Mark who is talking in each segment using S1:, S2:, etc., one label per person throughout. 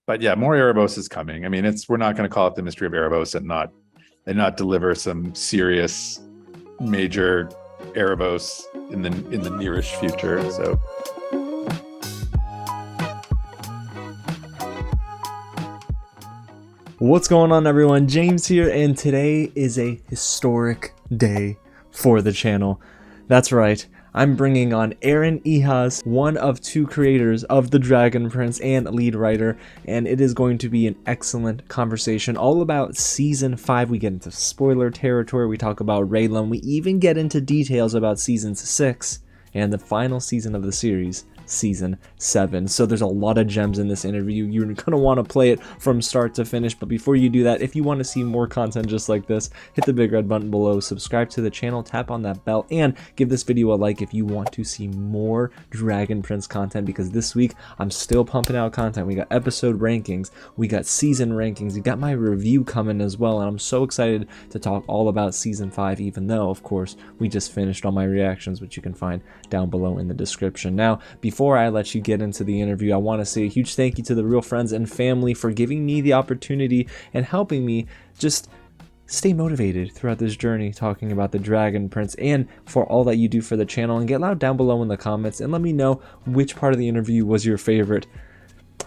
S1: but yeah, more Aaravos is coming. I mean, we're not going to call it the Mystery of Aaravos and not deliver some serious major Aaravos in the nearish future. So
S2: what's going on, everyone? James here, and today is a historic day for the channel. That's right, I'm bringing on Aaron Ehasz, one of two creators of the Dragon Prince and lead writer, and it is going to be an excellent conversation all about Season 5. We get into spoiler territory, we talk about Rayllum, we even get into details about Season 6 and the final season of the series, Season 7. So there's a lot of gems in this interview. You're gonna want to play it from start to finish, but before you do that, if you want to see more content just like this, hit the big red button below, subscribe to the channel, tap on that bell, and give this video a like if you want to see more Dragon Prince content, because this week I'm still pumping out content. We got episode rankings, we got season rankings, we got my review coming as well, and I'm so excited to talk all about Season 5, even though, of course, we just finished all my reactions, which you can find down below in the description. Now, before I let you get into the interview, I want to say a huge thank you to the real friends and family for giving me the opportunity and helping me just stay motivated throughout this journey talking about the Dragon Prince, and for all that you do for the channel. And get loud down below in the comments and let me know which part of the interview was your favorite.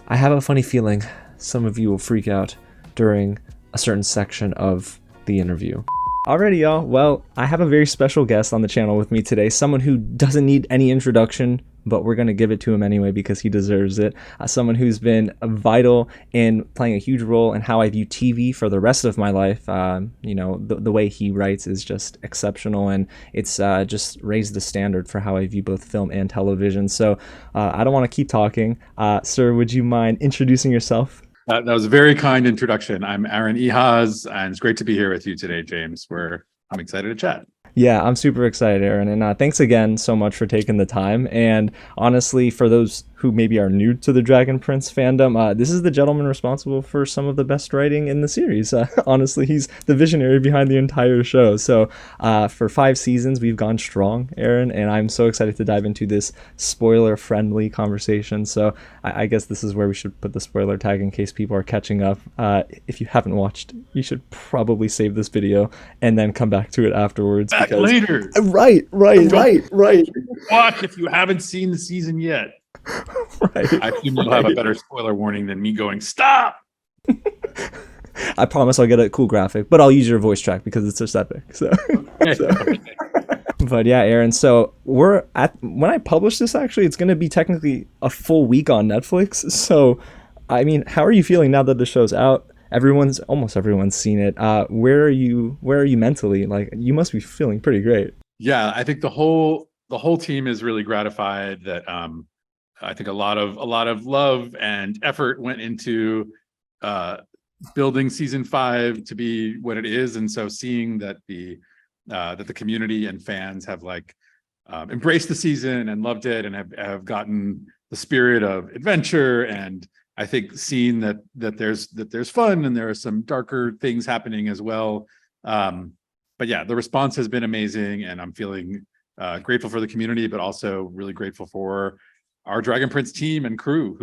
S2: I have a funny feeling some of you will freak out during a certain section of the interview. Alrighty, y'all. Well, I have a very special guest on the channel with me today, someone who doesn't need any introduction, but we're going to give it to him anyway because he deserves it. Someone who's been vital in playing a huge role in how I view TV for the rest of my life. You know, the way he writes is just exceptional, and it's just raised the standard for how I view both film and television. So I don't want to keep talking. Sir, would you mind introducing yourself?
S1: that was a very kind introduction. I'm Aaron Ehasz, and it's great to be here with you today, James. I'm excited to chat.
S2: Yeah, I'm super excited, Aaron, and thanks again so much for taking the time. And honestly, for those who maybe are new to the Dragon Prince fandom, this is the gentleman responsible for some of the best writing in the series. Honestly, he's the visionary behind the entire show. So for 5 seasons, we've gone strong, Aaron, and I'm so excited to dive into this spoiler-friendly conversation. So I guess this is where we should put the spoiler tag in case people are catching up. If you haven't watched, you should probably save this video and then come back to it afterwards.
S1: Back later.
S2: Right.
S1: Watch if you haven't seen the season yet.
S2: Right.
S1: I think you'll have a better spoiler warning than me going, stop!
S2: I promise I'll get a cool graphic, but I'll use your voice track because it's just epic. So. But yeah, Aaron, so when I publish this, actually, it's going to be technically a full week on Netflix. So, I mean, how are you feeling now that the show's out? Almost everyone's seen it. Where are you mentally? Like, you must be feeling pretty great.
S1: Yeah, I think the whole team is really gratified that I think a lot of love and effort went into building Season 5 to be what it is, and so seeing that the community and fans have embraced the season and loved it and have gotten the spirit of adventure, and I think seeing that there's fun and there are some darker things happening as well. But yeah, the response has been amazing, and I'm feeling grateful for the community, but also really grateful for our Dragon Prince team and crew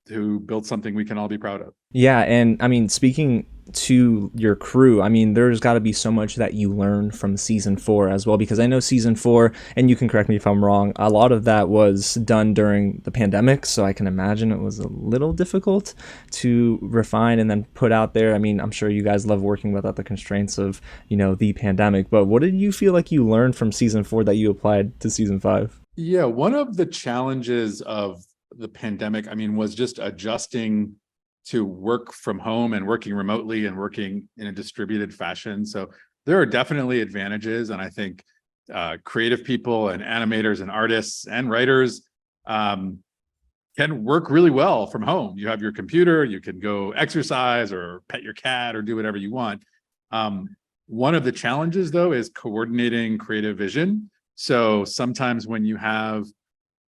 S1: who built something we can all be proud of.
S2: Yeah, and I mean, speaking to your crew, I mean, there's got to be so much that you learned from Season 4 as well, because I know Season 4, and you can correct me if I'm wrong, a lot of that was done during the pandemic, so I can imagine it was a little difficult to refine and then put out there. I mean, I'm sure you guys love working without the constraints of, you know, the pandemic, but what did you feel like you learned from Season 4 that you applied to Season 5?
S1: Yeah, one of the challenges of the pandemic, I mean, was just adjusting to work from home and working remotely and working in a distributed fashion. So there are definitely advantages, and I think creative people and animators and artists and writers can work really well from home. You have your computer, you can go exercise or pet your cat or do whatever you want. One of the challenges, though, is coordinating creative vision. So sometimes when you have,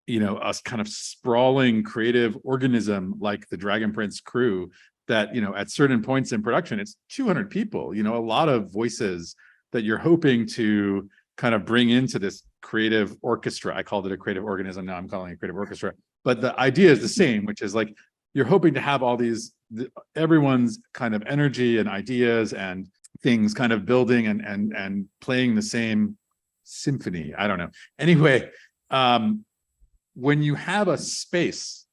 S1: you know, a kind of sprawling creative organism like the Dragon Prince crew that, you know, at certain points in production, it's 200 people, you know, a lot of voices that you're hoping to kind of bring into this creative orchestra. I called it a creative organism. Now I'm calling it a creative orchestra. But the idea is the same, which is like you're hoping to have all these, everyone's kind of energy and ideas and things kind of building and playing the same symphony. I don't know. Anyway, when you have a space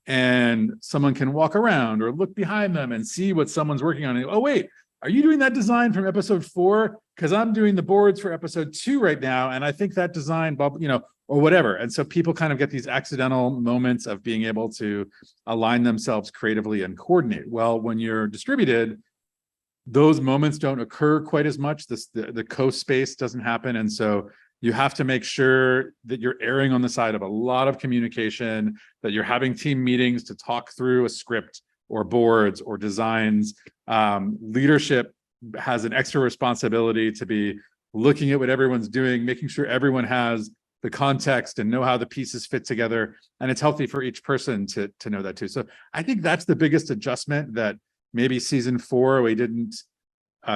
S1: and someone can walk around or look behind them and see what someone's working on, and, oh wait, are you doing that design from episode 4? Because I'm doing the boards for episode 2 right now, and I think that design, or whatever. And so people kind of get these accidental moments of being able to align themselves creatively and coordinate. Well, when you're distributed, those moments don't occur quite as much. The co-space doesn't happen. And so you have to make sure that you're erring on the side of a lot of communication, that you're having team meetings to talk through a script or boards or designs. Leadership has an extra responsibility to be looking at what everyone's doing, making sure everyone has the context and know how the pieces fit together. And it's healthy for each person to know that too. So I think that's the biggest adjustment that maybe season 4 we didn't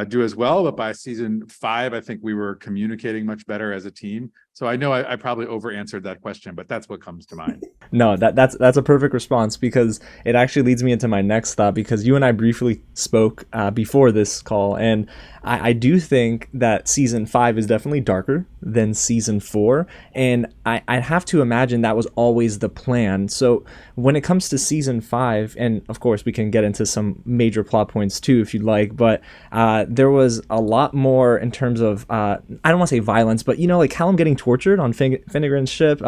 S1: do as well, but by season 5, I think we were communicating much better as a team. So I know I probably over answered that question, but that's what comes to mind.
S2: No, that's a perfect response, because it actually leads me into my next thought, because you and I briefly spoke before this call, and I do think that season 5 is definitely darker than season 4, and I have to imagine that was always the plan. So when it comes to season 5, and of course we can get into some major plot points too if you'd like, but there was a lot more in terms of I don't want to say violence, but like Callum getting tortured on Finnegan's ship.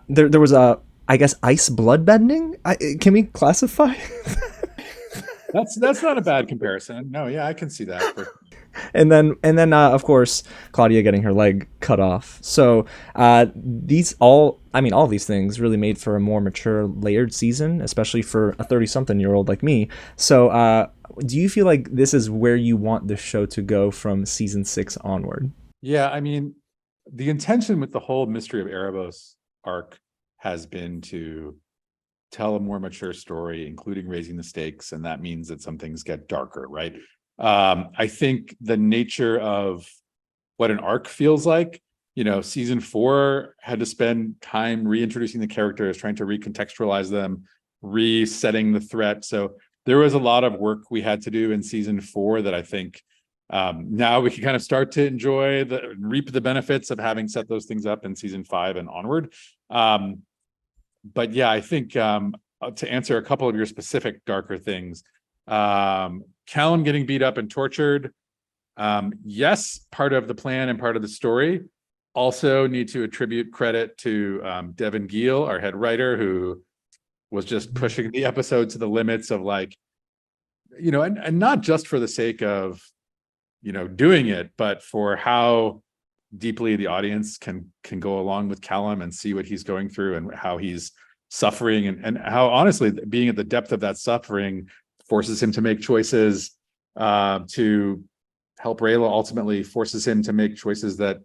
S2: There was I guess ice bloodbending. Can we classify?
S1: That's not a bad comparison. No, yeah, I can see that.
S2: And then of course Claudia getting her leg cut off. So all these things really made for a more mature, layered season, especially for a 30-something-year-old like me. So do you feel like this is where you want the show to go from season 6 onward?
S1: Yeah, I mean, the intention with the whole Mystery of Aaravos arc has been to tell a more mature story, including raising the stakes, and that means that some things get darker, right? I think the nature of what an arc feels like, season 4 had to spend time reintroducing the characters, trying to recontextualize them, resetting the threat. So there was a lot of work we had to do in season 4 that I think now we can kind of start to enjoy reap the benefits of having set those things up in season 5 and onward. But yeah, I think to answer a couple of your specific darker things, Callum getting beat up and tortured, yes, part of the plan and part of the story. Also need to attribute credit to Devin Gill, our head writer, who was just pushing the episode to the limits of and not just for the sake of doing it, but for how deeply the audience can go along with Callum and see what he's going through and how he's suffering, and how honestly being at the depth of that suffering forces him to make choices to help Rayla, ultimately forces him to make choices that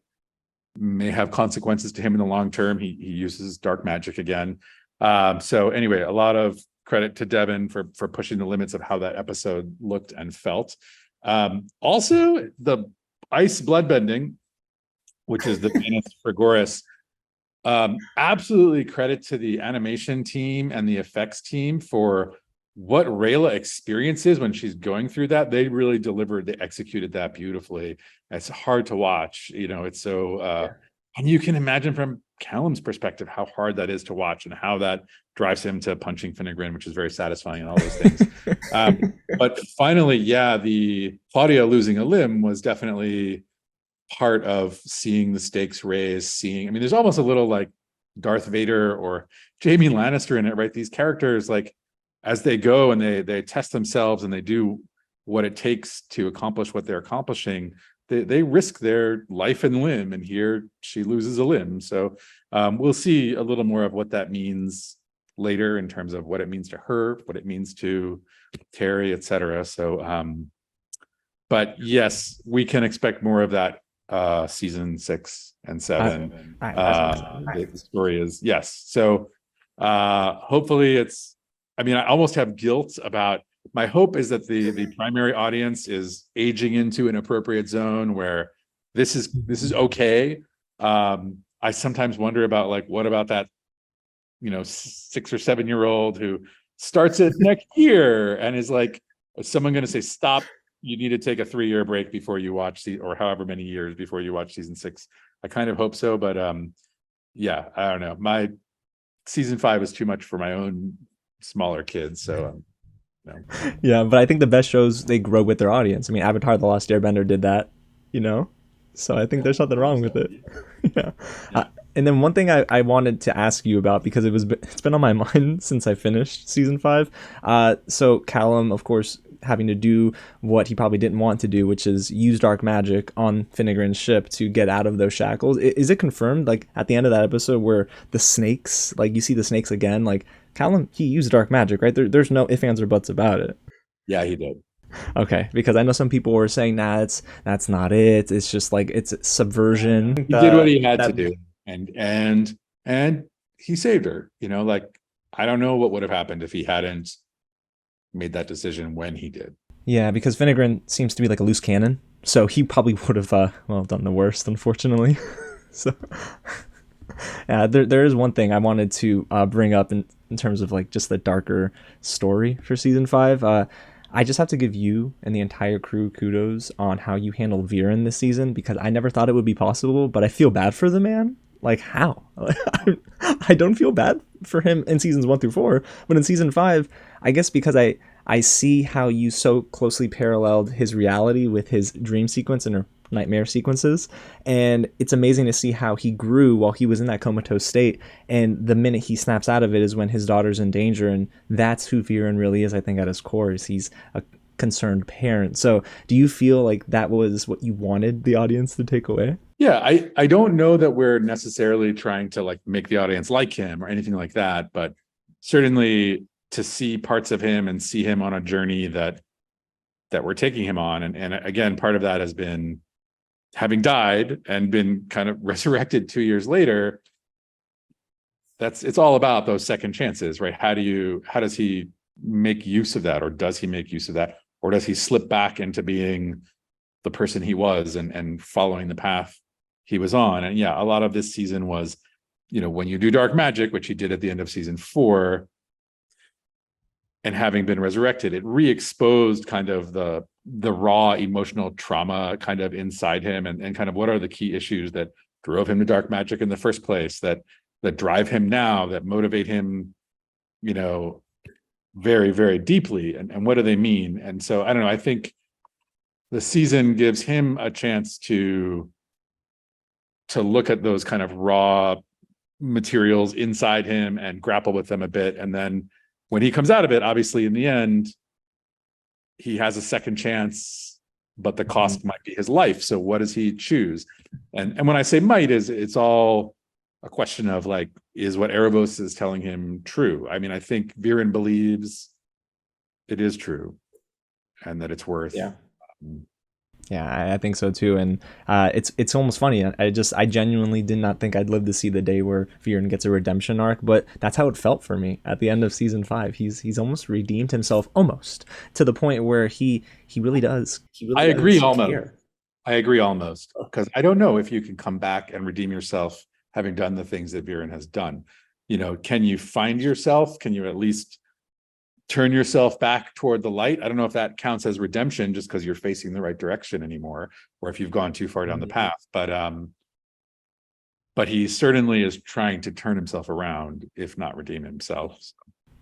S1: may have consequences to him in the long term. He uses dark magic again. So anyway, a lot of credit to Devin for pushing the limits of how that episode looked and felt. Also, the ice bloodbending, which is the Venus Frigoris, absolutely credit to the animation team and the effects team for what Rayla experiences when she's going through that. They really delivered, they executed that beautifully. It's hard to watch, it's so and you can imagine from Callum's perspective how hard that is to watch and how that drives him to punching Finnegan, which is very satisfying, and all those things. But finally, yeah, the Claudia losing a limb was definitely part of seeing the stakes raised, there's almost a little like Darth Vader or Jaime Lannister in it, right? These characters, like, as they go and they test themselves and they do what it takes to accomplish what they're accomplishing, they risk their life and limb, and here she loses a limb. So we'll see a little more of what that means later in terms of what it means to her, what it means to Terry, etc. So but yes, we can expect more of that season 6 and 7. The story is, yes. So hopefully it's, I almost have guilt about, my hope is that the primary audience is aging into an appropriate zone where this is okay. I sometimes wonder about, like, what about that 6 or 7 year old who starts it next year and is like, is someone going to say, stop, you need to take a 3-year break before you watch or however many years before you watch season 6? I kind of hope so, but yeah, I don't know. My season 5 is too much for my own smaller kids, so no.
S2: Yeah, but I think the best shows, they grow with their audience. I mean, Avatar: The Last Airbender did that, you know? So I think there's nothing wrong with it. Yeah. And then one thing I wanted to ask you about, because it's been on my mind since I finished season 5. So Callum, of course, having to do what he probably didn't want to do, which is use dark magic on Finnegran's ship to get out of those shackles. Is it confirmed, like at the end of that episode where the snakes, like you see the snakes again, like Callum, he used dark magic, right? There's no ifs, ands, or buts about it.
S1: Yeah, he did.
S2: Okay, because I know some people were saying, nah, that's not it. It's just like it's subversion.
S1: He did what he had to do, and he saved her. You know, like I don't know what would have happened if he hadn't made that decision when he did.
S2: Yeah, because Finnegran seems to be like a loose cannon, so he probably would have done the worst, unfortunately. So yeah, there is one thing I wanted to bring up in terms of like just the darker story for season 5. I just have to give you and the entire crew kudos on how you handled Viren this season, because I never thought it would be possible, but I feel bad for the man. Like, how? I don't feel bad for him in seasons 1 through 4, but in season 5, I guess because I see how you so closely paralleled his reality with his dream sequence and nightmare sequences, and it's amazing to see how he grew while he was in that comatose state, and the minute he snaps out of it is when his daughter's in danger, and that's who Viren really is. I think at his core is he's a concerned parent. So do you feel like that was what you wanted the audience to take away?
S1: Yeah, I don't know that we're necessarily trying to like make the audience like him or anything like that, but certainly to see parts of him and see him on a journey that we're taking him on, and again, part of that has been having died and been kind of resurrected 2 years later. It's all about those second chances, right? How does he make use of that, or does he make use of that, or does he slip back into being the person he was and following the path he was on? And yeah, a lot of this season was, you know, when you do dark magic, which he did at the end of season 4, and having been resurrected, it re-exposed kind of the raw emotional trauma kind of inside him, and kind of what are the key issues that drove him to dark magic in the first place, that drive him now, that motivate him, you know, very, very deeply, and what do they mean? And so I don't know, I think the season gives him a chance to look at those kind of raw materials inside him and grapple with them a bit, and then when he comes out of it, obviously in the end, he has a second chance, but the cost might be his life. So what does he choose? And when I say might, it's all a question of like, is what Aaravos is telling him true? I mean, I think Viren believes it is true and that it's worth.
S2: Yeah. Yeah, I think so too, and it's almost funny. I genuinely did not think I'd live to see the day where Viren gets a redemption arc, but that's how it felt for me at the end of season 5. He's almost redeemed himself, almost to the point where he really does.
S1: I agree almost. I agree almost, because I don't know if you can come back and redeem yourself having done the things that Viren has done. You know, can you find yourself? Can you at least turn yourself back toward the light? I don't know if that counts as redemption just because you're facing the right direction anymore, or if you've gone too far down the path. But he certainly is trying to turn himself around, if not redeem himself.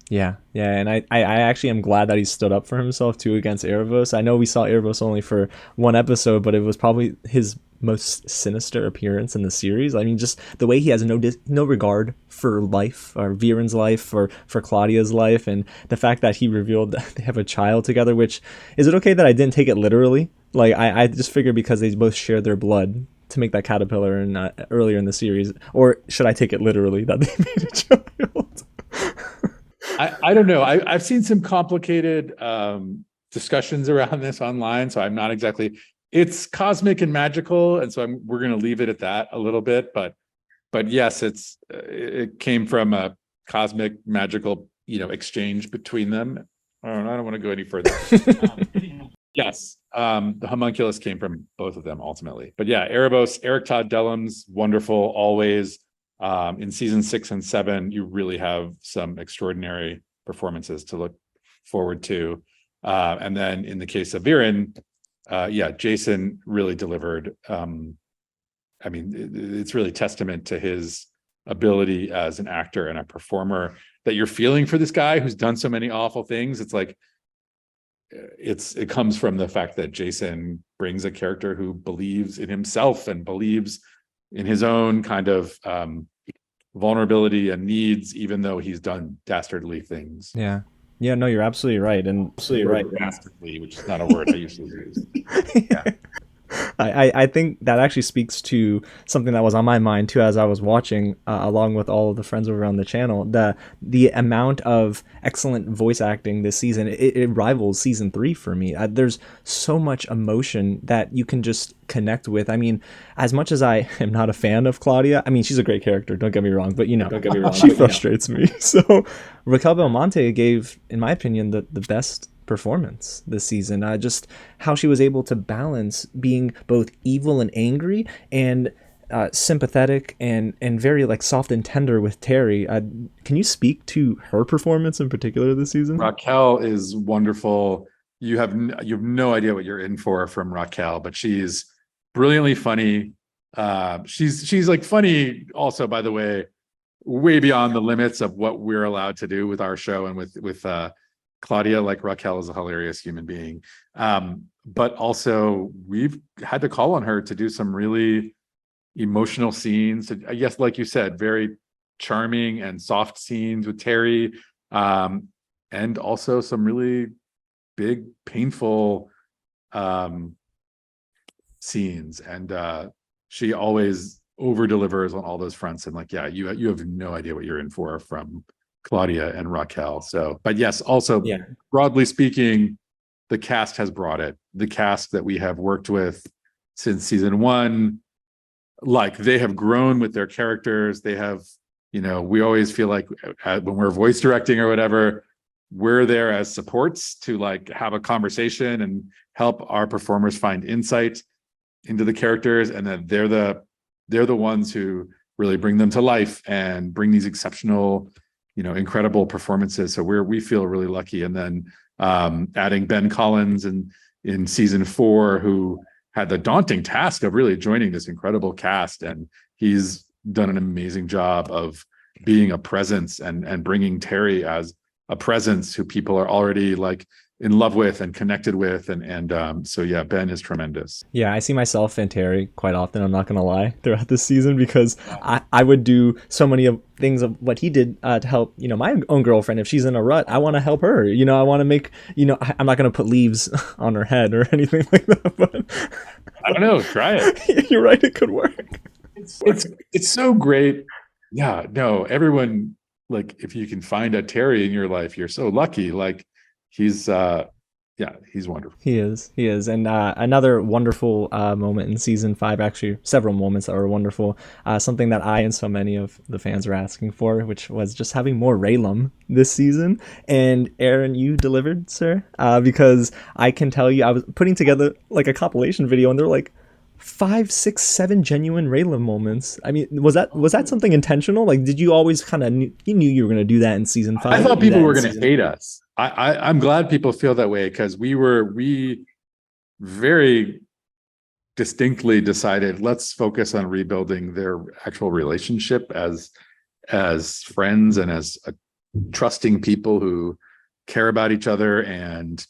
S2: Yeah, and I actually am glad that he stood up for himself too against Aaravos. I know we saw Aaravos only for one episode, but it was probably his most sinister appearance in the series. I mean, just the way he has no regard for life, or Viren's life, or for Claudia's life, and the fact that he revealed that they have a child together. Which, is it okay that I didn't take it literally? Like I just figured because they both share their blood to make that caterpillar and earlier in the series, or should I take it literally that they made a child?
S1: I don't know. I've seen some complicated discussions around this online, so I'm not exactly. It's cosmic and magical, and so we're going to leave it at that a little bit. But yes, it came from a cosmic magical, you know, exchange between them. I don't want to go any further. Yes, the homunculus came from both of them ultimately. But yeah, Aaravos, Eric Todd Dellum's wonderful always. In season 6 and 7, you really have some extraordinary performances to look forward to. And then in the case of Viren, Jason really delivered. I mean, it's really testament to his ability as an actor and a performer that you're feeling for this guy who's done so many awful things. It's like, it comes from the fact that Jason brings a character who believes in himself and believes in his own kind of vulnerability and needs, even though he's done dastardly things.
S2: Yeah. Yeah, no, you're absolutely right. And absolutely right.
S1: Dastardly, which is not a word I usually use. Yeah.
S2: I think that actually speaks to something that was on my mind too as I was watching, along with all of the friends over on the channel. The amount of excellent voice acting this season, it rivals season 3 for me. There's so much emotion that you can just connect with. I mean, as much as I am not a fan of Claudia, I mean, she's a great character, don't get me wrong, but she frustrates me. So Raquel Belmonte gave, in my opinion, the best performance this season. Just how she was able to balance being both evil and angry and sympathetic and very like soft and tender with Terry. Can you speak to her performance in particular this season?
S1: Raquel is wonderful. You have no idea what you're in for from Raquel, but she's brilliantly funny. She's like funny also, by the way, way beyond the limits of what we're allowed to do with our show and with Claudia. Like, Raquel is a hilarious human being. But also we've had to call on her to do some really emotional scenes. I guess, like you said, very charming and soft scenes with Terry. And also some really big, painful scenes. And she always over delivers on all those fronts. And like, you have no idea what you're in for from Claudia and Raquel. So, but yes, also broadly speaking, the cast has brought it. The cast that we have worked with since season 1, like, they have grown with their characters. They have, we always feel like when we're voice directing or whatever, we're there as supports to like have a conversation and help our performers find insight into the characters, and then they're the ones who really bring them to life and bring these exceptional, incredible performances. So we feel really lucky. And then adding Ben Collins in season 4, who had the daunting task of really joining this incredible cast, and he's done an amazing job of being a presence and bringing Terry as a presence who people are already like in love with and connected with. So yeah, Ben is tremendous.
S2: Yeah, I see myself and Terry quite often, I'm not gonna lie, throughout this season, because I would do so many of things of what he did to help, my own girlfriend. If she's in a rut, I want to help her. I want to make, I'm not gonna put leaves on her head or anything like that, but
S1: I don't know, try it.
S2: You're right, it could work.
S1: It's so great. Yeah, no, everyone, like, if you can find a Terry in your life, you're so lucky. Like, he's wonderful.
S2: He is. And another wonderful moment in season 5, actually several moments that were wonderful, something that I and so many of the fans were asking for, which was just having more Rayllum this season. And Aaron, you delivered, sir, because I can tell you, I was putting together like a compilation video, and there were like 5, 6, 7 genuine Rayllum moments. I mean, was that something intentional? Like, did you always kind of you knew you were going to do that in season 5?
S1: I thought people were going to hate us. I'm glad people feel that way, because we very distinctly decided, let's focus on rebuilding their actual relationship as friends and as trusting people who care about each other, and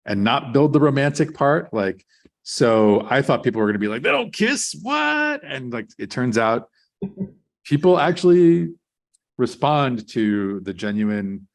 S1: not build the romantic part. Like, so I thought people were going to be like, they don't kiss, what? And like, it turns out people actually respond to the genuine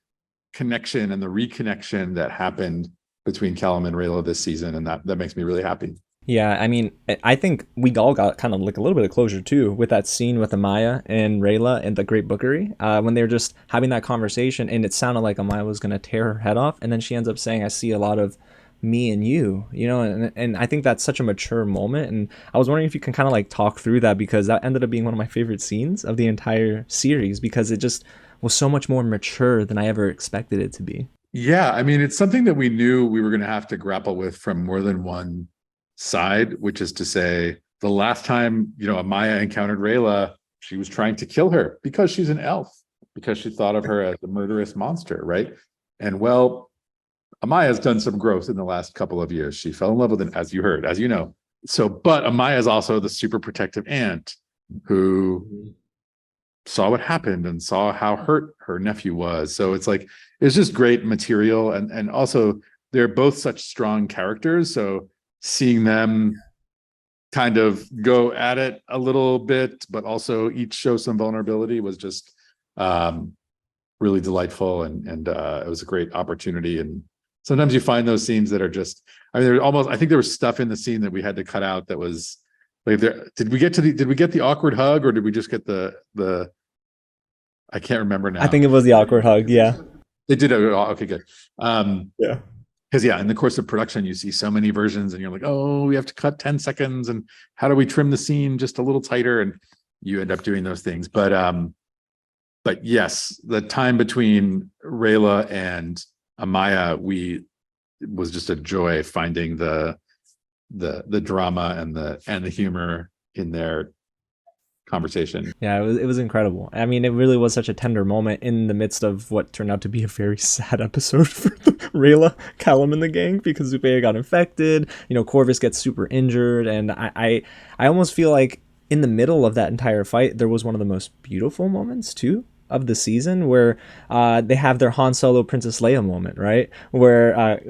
S1: connection and the reconnection that happened between Callum and Rayla this season, and that makes me really happy.
S2: Yeah, I mean, I think we all got kind of like a little bit of closure too with that scene with Amaya and Rayla and the Great Bookery, when they were just having that conversation, and it sounded like Amaya was going to tear her head off, and then she ends up saying, I see a lot of me and you, and I think that's such a mature moment. And I was wondering if you can kind of like talk through that, because that ended up being one of my favorite scenes of the entire series, because it just was so much more mature than I ever expected it to be.
S1: Yeah, I mean, it's something that we knew we were going to have to grapple with from more than one side, which is to say, the last time, Amaya encountered Rayla, she was trying to kill her because she's an elf, because she thought of her as a murderous monster, right? And well, Amaya's done some growth in the last couple of years. She fell in love with him, as you heard, as you know. So, but Amaya is also the super protective aunt who saw what happened and saw how hurt her nephew was. So it's like, it's just great material. And also they're both such strong characters. So seeing them kind of go at it a little bit, but also each show some vulnerability was just really delightful. And it was a great opportunity. And sometimes you find those scenes that are just, I mean, I think there was stuff in the scene that we had to cut out that was like, did we get the awkward hug, or did we just get the I can't remember now.
S2: I think it was the awkward hug. Yeah.
S1: They did it. Okay, good.
S2: Yeah.
S1: Because in the course of production, you see so many versions and you're like, oh, we have to cut 10 seconds. And how do we trim the scene just a little tighter? And you end up doing those things. But yes, the time between Rayla and Amaya, was just a joy finding the drama and the humor in their conversation.
S2: Yeah, it was incredible. I mean, it really was such a tender moment in the midst of what turned out to be a very sad episode for Rayla, Callum, and the gang, because Zupeya got infected. Corvus gets super injured, and I almost feel like in the middle of that entire fight, there was one of the most beautiful moments too of the season, where they have their Han Solo Princess Leia moment, right? Where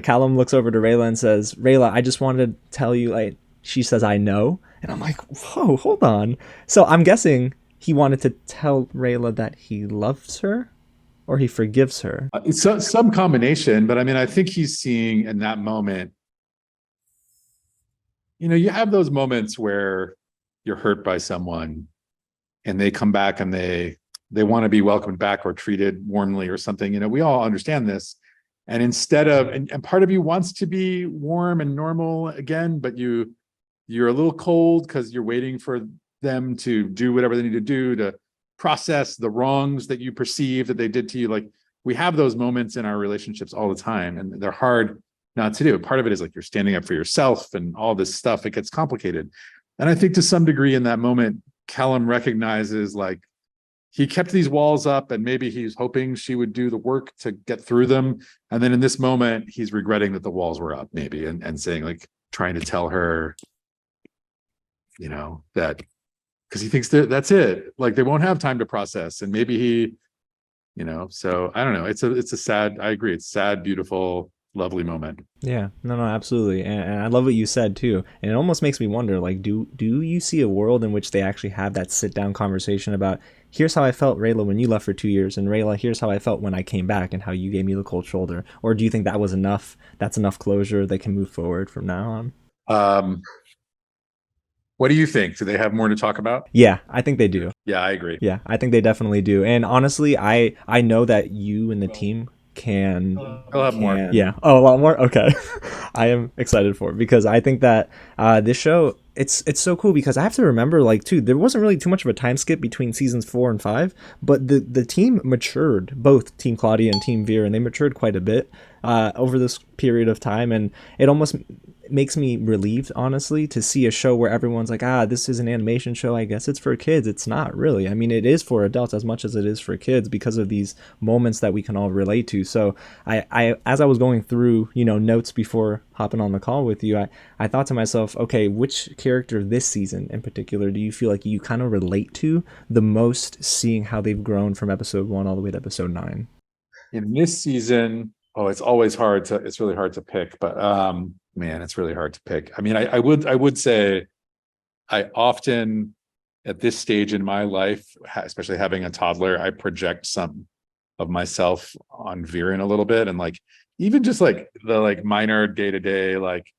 S2: Callum looks over to Rayla and says, "Rayla, I just wanted to tell you," she says, "I know." And I'm like, whoa, hold on. So I'm guessing he wanted to tell Rayla that he loves her, or he forgives her.
S1: It's some combination, but I mean, I think he's seeing in that moment, you have those moments where you're hurt by someone and they come back and they want to be welcomed back or treated warmly or something. We all understand this. And instead of, and part of you wants to be warm and normal again, but you're a little cold because you're waiting for them to do whatever they need to do to process the wrongs that you perceive that they did to you. Like, we have those moments in our relationships all the time, and they're hard not to do. Part of it is like you're standing up for yourself and all this stuff. It gets complicated. And I think to some degree in that moment, Callum recognizes like he kept these walls up and maybe he's hoping she would do the work to get through them. And then in this moment, he's regretting that the walls were up maybe, and saying like, trying to tell her, that because he thinks that's it, like they won't have time to process, and maybe he, so I don't know. It's a sad, I agree, it's sad, beautiful, lovely moment.
S2: Yeah, no, absolutely. And I love what you said too. And it almost makes me wonder, like, do you see a world in which they actually have that sit down conversation about, here's how I felt, Rayla, when you left for 2 years, and Rayla, here's how I felt when I came back and how you gave me the cold shoulder? Or do you think that was enough? That's enough closure, they can move forward from now on?
S1: What do you think? Do they have more to talk about?
S2: Yeah, I think they do.
S1: Yeah, I agree.
S2: Yeah, I think they definitely do. And honestly, I know that you and the team can
S1: more.
S2: Yeah. Oh, a lot more. Okay. I am excited for it because I think that this show, it's so cool, because I have to remember, like, too, there wasn't really too much of a time skip between seasons 4 and 5, but the team matured, both Team Claudia and Team Viren, and they matured quite a bit over this period of time, and it almost makes me relieved, honestly, to see a show where everyone's like, this is an animation show, I guess it's for kids. It's not really. I mean, it is for adults as much as it is for kids, because of these moments that we can all relate to. So I as I was going through notes before hopping on the call with you, I thought to myself, okay, which character this season in particular do you feel like you kind of relate to the most, seeing how they've grown from episode 1 all the way to episode 9?
S1: In this season, it's really hard to pick, but man, it's really hard to pick. I mean, I would say I often, at this stage in my life, especially having a toddler, I project some of myself on Viren a little bit, and like even just like the like minor day-to-day, like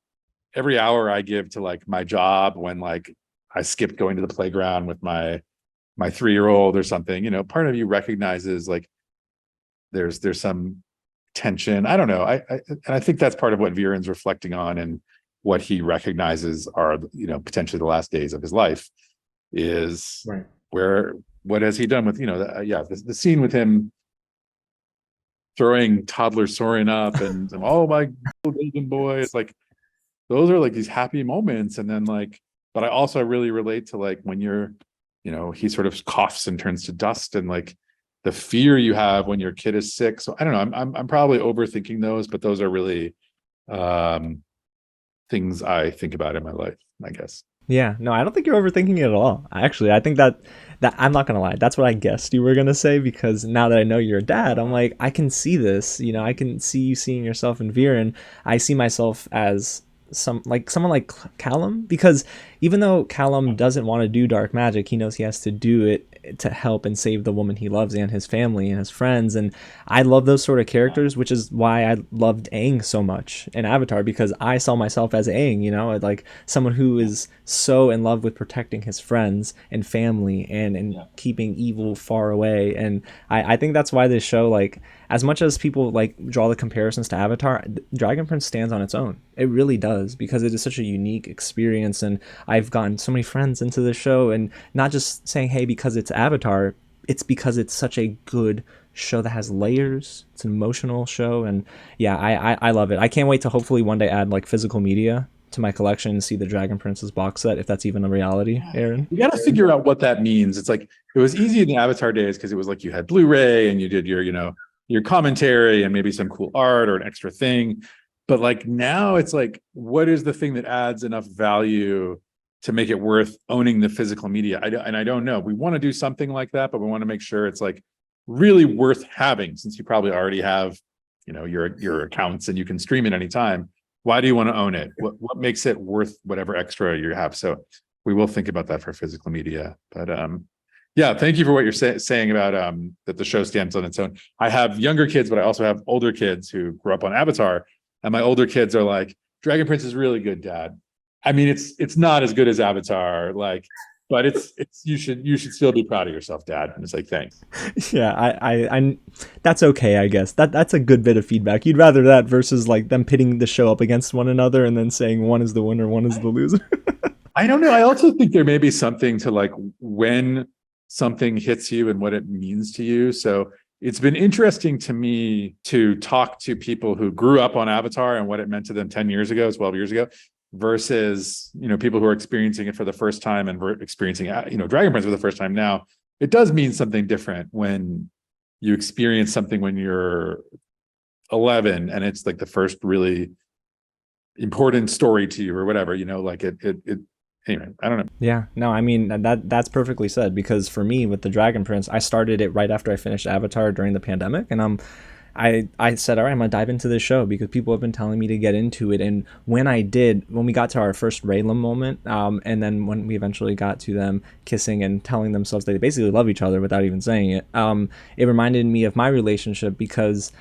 S1: every hour I give to like my job, when like I skipped going to the playground with my 3-year-old or something, part of you recognizes like there's some tension. I don't know. I think that's part of what Viren's reflecting on, and what he recognizes are, potentially the last days of his life, is
S2: right.
S1: What has he done with, the scene with him throwing toddler Soren up and oh my golden boy. It's like, those are like these happy moments. And then like, but I also really relate to like when you're, he sort of coughs and turns to dust, and like the fear you have when your kid is sick. So I don't know, I'm probably overthinking those, but those are really things I think about in my life, I guess.
S2: Yeah, no, I don't think you're overthinking it at all. Actually, I think that I'm not gonna lie, that's what I guessed you were gonna say, because now that I know you're a dad, I'm like, I can see this. You know, I can see you seeing yourself in Viren. I see myself as someone like Callum, because even though Callum doesn't want to do dark magic, he knows he has to do it to help and save the woman he loves and his family and his friends. And I love those sort of characters, which is why I loved Aang so much in Avatar, because I saw myself as Aang, you know, like someone who is so in love with protecting his friends and family and keeping evil far away. And I think that's why this show, like, as much as people like draw the comparisons to Avatar, Dragon Prince stands on its own. It really does, because it is such a unique experience. And I've gotten so many friends into the show, and not just saying, hey, because it's Avatar, it's because it's such a good show that has layers. It's an emotional show. And yeah, I love it. I can't wait to hopefully one day add like physical media to my collection and see the Dragon Prince's box set, if that's even a reality, Aaron.
S1: You got to figure out what that means. It's like, it was easy in the Avatar days because it was like you had Blu-ray and you did your, you know, your commentary and maybe some cool art or an extra thing. But like now it's like, what is the thing that adds enough value to make it worth owning the physical media? I don't know. We want to do something like that, but we want to make sure it's like really worth having, since you probably already have, you know, your accounts and you can stream it anytime. Why do you want to own it? What makes it worth whatever extra you have? So we will think about that for physical media. But yeah, thank you for what you're saying about that the show stands on its own. I have younger kids, but I also have older kids who grew up on Avatar, and my older kids are like, Dragon Prince is really good, Dad. I mean, it's not as good as Avatar, like, but it's you should still be proud of yourself, Dad. And it's like, thanks.
S2: Yeah, I that's okay, I guess. That's a good bit of feedback. You'd rather that versus like them pitting the show up against one another and then saying one is the winner, one is the loser.
S1: I don't know. I also think there may be something to like when something hits you and what it means to you. So it's been interesting to me to talk to people who grew up on Avatar and what it meant to them 10 years ago, 12 years ago, versus, you know, people who are experiencing it for the first time and experiencing, you know, Dragon Prince for the first time now. It does mean something different when you experience something when you're 11 and it's like the first really important story to you or whatever, you know, like it anyway, I don't know.
S2: Yeah, no, I mean, that's perfectly said, because for me with the Dragon Prince, I started it right after I finished Avatar during the pandemic, and I said, all right, I'm gonna dive into this show because people have been telling me to get into it. And when I did, when we got to our first Rayllum moment, and then when we eventually got to them kissing and telling themselves they basically love each other without even saying it, it reminded me of my relationship, because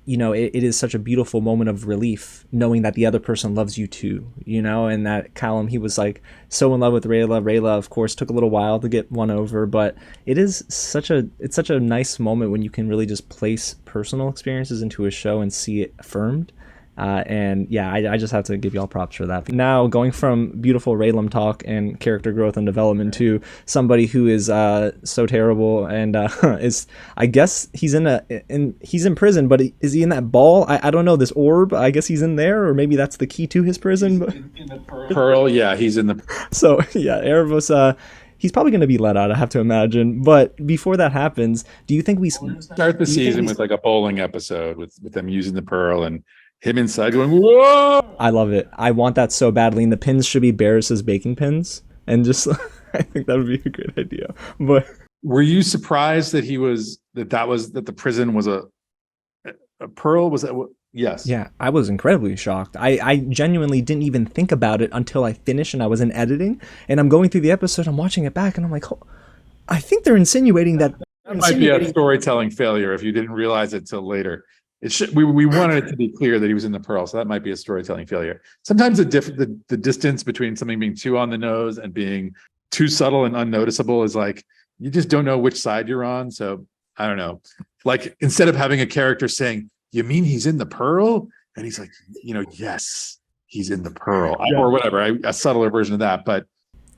S2: you know, it is such a beautiful moment of relief knowing that the other person loves you too, you know, and that Callum, he was like so in love with Rayla. Rayla, of course, took a little while to get won over, but it's such a nice moment when you can really just place personal experiences into a show and see it affirmed. And yeah, I just have to give y'all props for that. Now, going from beautiful Rayllum talk and character growth and development to somebody who is so terrible and is, I guess he's in prison, but is he in that ball? I don't know, this orb. I guess he's in there, or maybe that's the key to his prison. But
S1: in the pearl, yeah, he's in the.
S2: So yeah, Aaravos. He's probably going to be let out, I have to imagine. But before that happens, do you think we
S1: start the season with like a bowling episode with them using the pearl and him inside going, whoa!
S2: I love it. I want that so badly. And the pins should be Barris's baking pins. And just, I think that would be a great idea. But
S1: were you surprised that that the prison was a pearl? Was that what? Yes.
S2: Yeah, I was incredibly shocked. I genuinely didn't even think about it until I finished and I was in editing. And I'm going through the episode, I'm watching it back, and I'm like, oh, I think they're insinuating that.
S1: That might be a storytelling failure if you didn't realize it till later. It should. We wanted it to be clear that he was in the pearl, so that might be a storytelling failure. Sometimes the distance between something being too on the nose and being too subtle and unnoticeable is like you just don't know which side you're on. So I don't know. Like instead of having a character saying, "You mean he's in the pearl?" and he's like, you know, yes, he's in the pearl, or whatever, a subtler version of that. But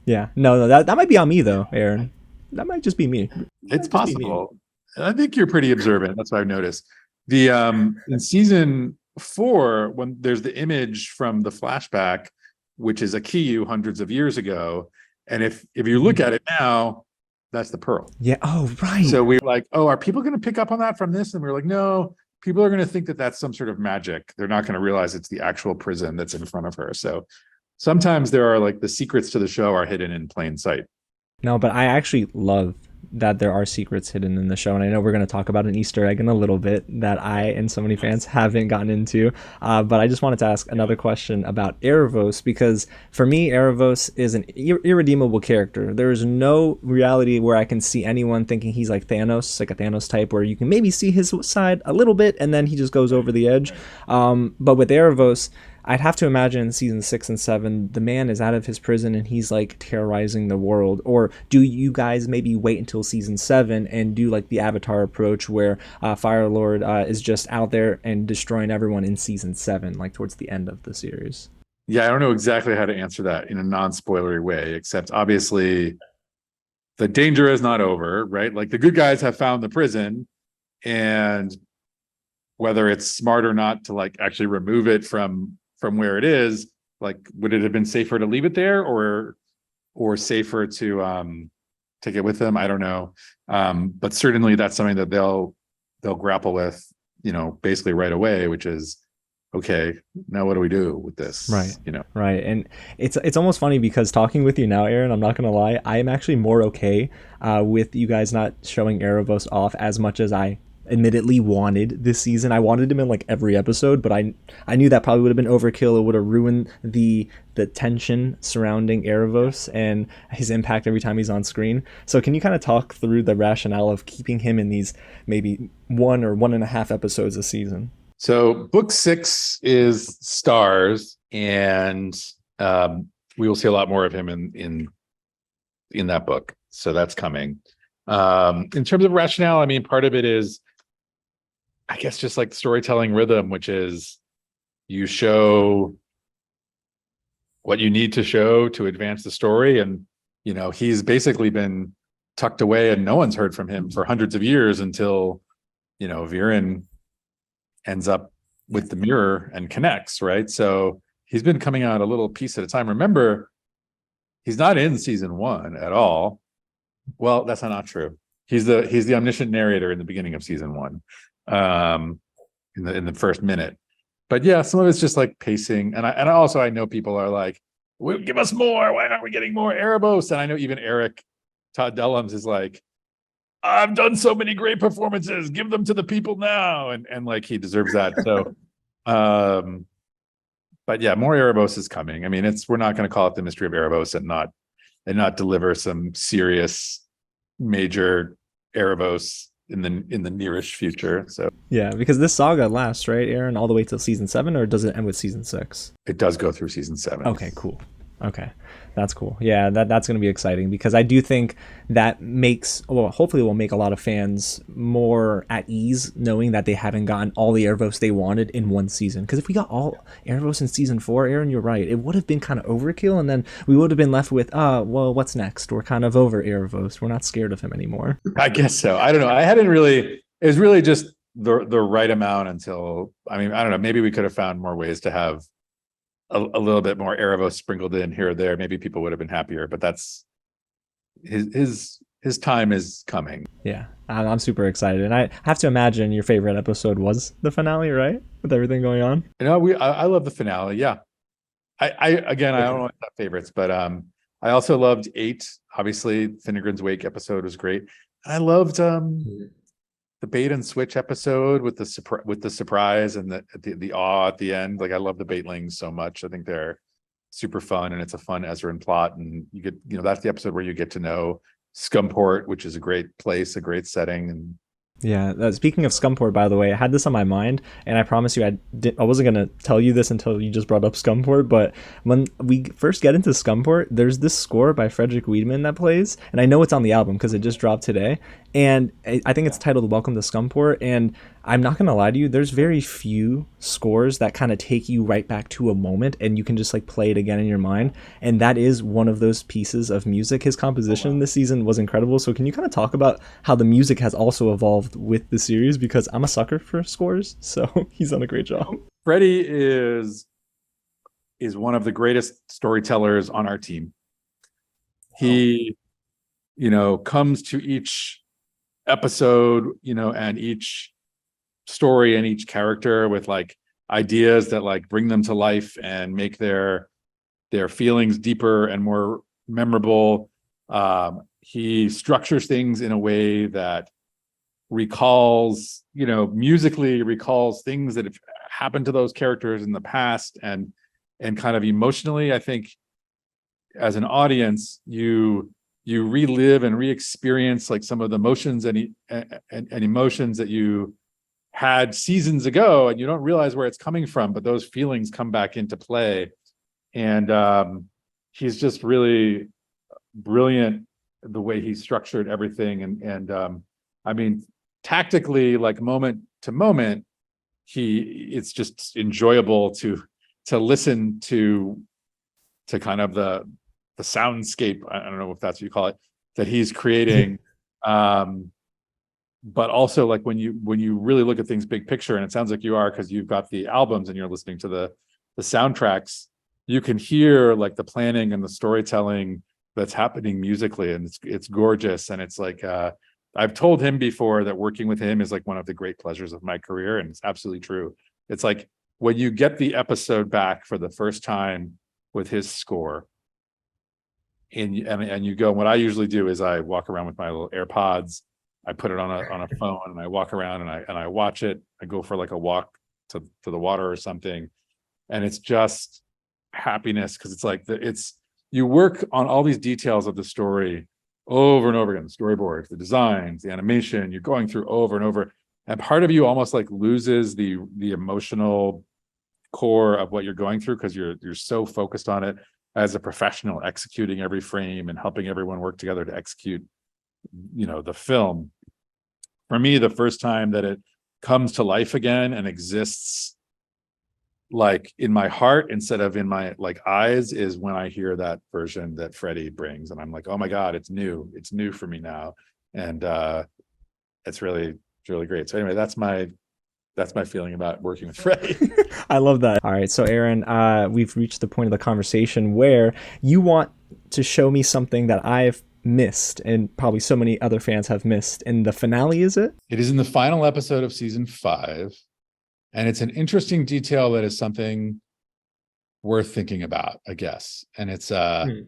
S2: yeah, no, that might be on me though, Aaron. That might just be me.
S1: It's possible. I think you're pretty observant. That's what I've noticed. The in season 4, when there's the image from the flashback, which is a Kiyu hundreds of years ago, and if you look at it now, That's the pearl.
S2: Yeah. Oh, right.
S1: So we were like, oh, are people going to pick up on that from this? And we were like, no, people are going to think that that's some sort of magic. They're not going to realize it's the actual prison that's in front of her. So sometimes there are like the secrets to the show are hidden in plain sight.
S2: No, but I actually love that there are secrets hidden in the show, and I know we're going to talk about an Easter egg in a little bit that I and so many fans haven't gotten into, but I just wanted to ask another question about Aaravos, because for me, Aaravos is an irredeemable character. There is no reality where I can see anyone thinking he's like Thanos, like a Thanos type, where you can maybe see his side a little bit, and then he just goes over the edge. But with Aaravos, I'd have to imagine in season 6 and 7, the man is out of his prison and he's like terrorizing the world. Or do you guys maybe wait until season 7 and do like the Avatar approach where Fire Lord is just out there and destroying everyone in season 7, like towards the end of the series?
S1: Yeah, I don't know exactly how to answer that in a non-spoilery way, except obviously the danger is not over, right? Like the good guys have found the prison, and whether it's smart or not to like actually remove it from where it is, like would it have been safer to leave it there or safer to take it with them? I don't know. But certainly that's something that they'll grapple with, you know, basically right away, which is, okay, now what do we do with this?
S2: Right.
S1: You know,
S2: right. And it's almost funny because talking with you now, Aaron, I'm not gonna lie, I am actually more okay with you guys not showing Aaravos off as much as I admittedly wanted this season. I wanted him in like every episode, but I knew that probably would have been overkill. It would have ruined the tension surrounding Aaravos and his impact every time he's on screen. So can you kind of talk through the rationale of keeping him in these maybe 1 or 1.5 episodes a season?
S1: So book 6 is stars, and we will see a lot more of him in that book. So that's coming. In terms of rationale, I mean, part of it is, I guess, just like storytelling rhythm, which is you show what you need to show to advance the story. And, you know, he's basically been tucked away and no one's heard from him for hundreds of years until, you know, Viren ends up with the mirror and connects, right? So he's been coming out a little piece at a time. Remember, he's not in season 1 at all. Well, that's not true. He's the omniscient narrator in the beginning of season 1, in the first minute. But yeah, some of it's just like pacing, and I know people are like, give us more. Why aren't we getting more Aaravos? And I know even Eric Todd Dellums is like, I've done so many great performances. Give them to the people now, and like he deserves that. So, but yeah, more Aaravos is coming. I mean, we're not going to call it the Mystery of Aaravos and not deliver some serious major Aaravos in the nearest future. So
S2: yeah, because this saga lasts, right, Aaron, all the way till season 7, or does it end with season 6?
S1: it does go through season 7.
S2: Okay, cool. Okay, that's cool. Yeah, that's going to be exciting because I do think that hopefully will make a lot of fans more at ease knowing that they haven't gotten all the Aaravos they wanted in one season. Because if we got all Aaravos in season 4, Aaron, you're right, it would have been kind of overkill, and then we would have been left with, well, what's next? We're kind of over Aaravos. We're not scared of him anymore.
S1: I guess so. I don't know. It was really just the right amount until, I mean, I don't know, maybe we could have found more ways to have a little bit more Aaravos sprinkled in here or there. Maybe people would have been happier, but that's his time is coming.
S2: Yeah, I'm super excited, and I have to imagine your favorite episode was the finale, right? With everything going on.
S1: You know, I love the finale. Yeah, I don't know if that's favorites, but I also loved 8. Obviously, Finnegan's Wake episode was great. I loved the bait and switch episode with the surprise and the awe at the end. Like, I love the baitlings so much. I think they're super fun, and it's a fun Ezran plot. And you get, you know, that's the episode where you get to know Scumport, which is a great place, a great setting. And
S2: yeah, speaking of Scumport, by the way, I had this on my mind, and I promise you I wasn't going to tell you this until you just brought up Scumport, but when we first get into Scumport, there's this score by Frederick Wiedemann that plays, and I know it's on the album because it just dropped today, and I think it's titled Welcome to Scumport, and I'm not going to lie to you, there's very few scores that kind of take you right back to a moment, and you can just like play it again in your mind, and that is one of those pieces of music. His composition this season was incredible, so can you kind of talk about how the music has also evolved with the series, because I'm a sucker for scores, so he's done a great job.
S1: Freddie is one of the greatest storytellers on our team. He comes to each episode, and each story and each character with like ideas that like bring them to life and make their feelings deeper and more memorable. He structures things in a way that recalls, musically recalls things that have happened to those characters in the past, and kind of emotionally, I think as an audience, you relive and re-experience like some of the emotions and emotions that you had seasons ago, and you don't realize where it's coming from, but those feelings come back into play. And he's just really brilliant the way he structured everything. And I mean, tactically, like moment to moment, it's just enjoyable to listen to kind of the soundscape. I don't know if that's what you call it, that he's creating. But also like when you really look at things big picture, and it sounds like you are, because you've got the albums and you're listening to the soundtracks, you can hear like the planning and the storytelling that's happening musically, and it's gorgeous. And it's like I've told him before that working with him is like one of the great pleasures of my career, and it's absolutely true. It's like when you get the episode back for the first time with his score, and you go, what I usually do is I walk around with my little AirPods, I put it on a phone, and I walk around and I watch it. I go for like a walk to the water or something, and it's just happiness, because it's like you work on all these details of the story over and over again, the storyboards, the designs, the animation, you're going through over and over, and part of you almost like loses the emotional core of what you're going through, because you're so focused on it as a professional, executing every frame and helping everyone work together to execute the film. For me, the first time that it comes to life again and exists like in my heart instead of in my like eyes is when I hear that version that Freddie brings, and I'm like, oh my god, it's new for me now. And it's really great. So anyway, that's my feeling about working with Freddie.
S2: I love that. All right, so Aaron, we've reached the point of the conversation where you want to show me something that I've missed, and probably so many other fans have missed. In the finale, is it?
S1: It is in the final episode of season 5, and it's an interesting detail that is something worth thinking about, I guess. And it's you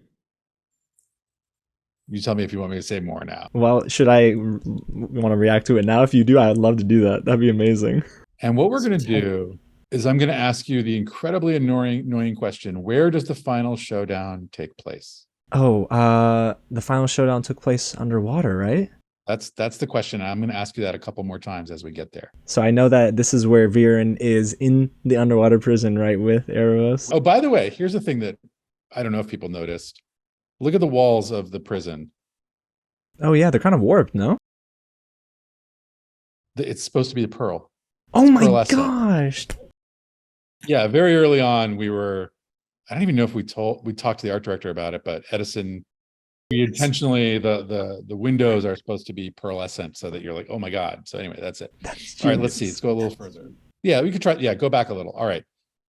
S1: tell me if you want me to say more now.
S2: Well, should I want to react to it now? If you do, I'd love to do that. That'd be amazing.
S1: And what we're going to do is I'm going to ask you the incredibly annoying question: where does the final showdown take place?
S2: Oh, the final showdown took place underwater, right?
S1: That's the question. I'm going to ask you that a couple more times as we get there.
S2: So I know that this is where Viren is in the underwater prison, right, with Aaravos.
S1: Oh, by the way, here's the thing that I don't know if people noticed. Look at the walls of the prison.
S2: Oh yeah, they're kind of warped, no?
S1: It's supposed to be the pearl.
S2: Oh
S1: it's
S2: my gosh.
S1: Yeah, very early on I don't even know if we talked to the art director about it, but Edison, we intentionally, the windows are supposed to be pearlescent so that you're like, oh my god. So anyway, that's it. All right, let's see. Let's go a little further. Yeah, we could try. Yeah, go back a little. All right.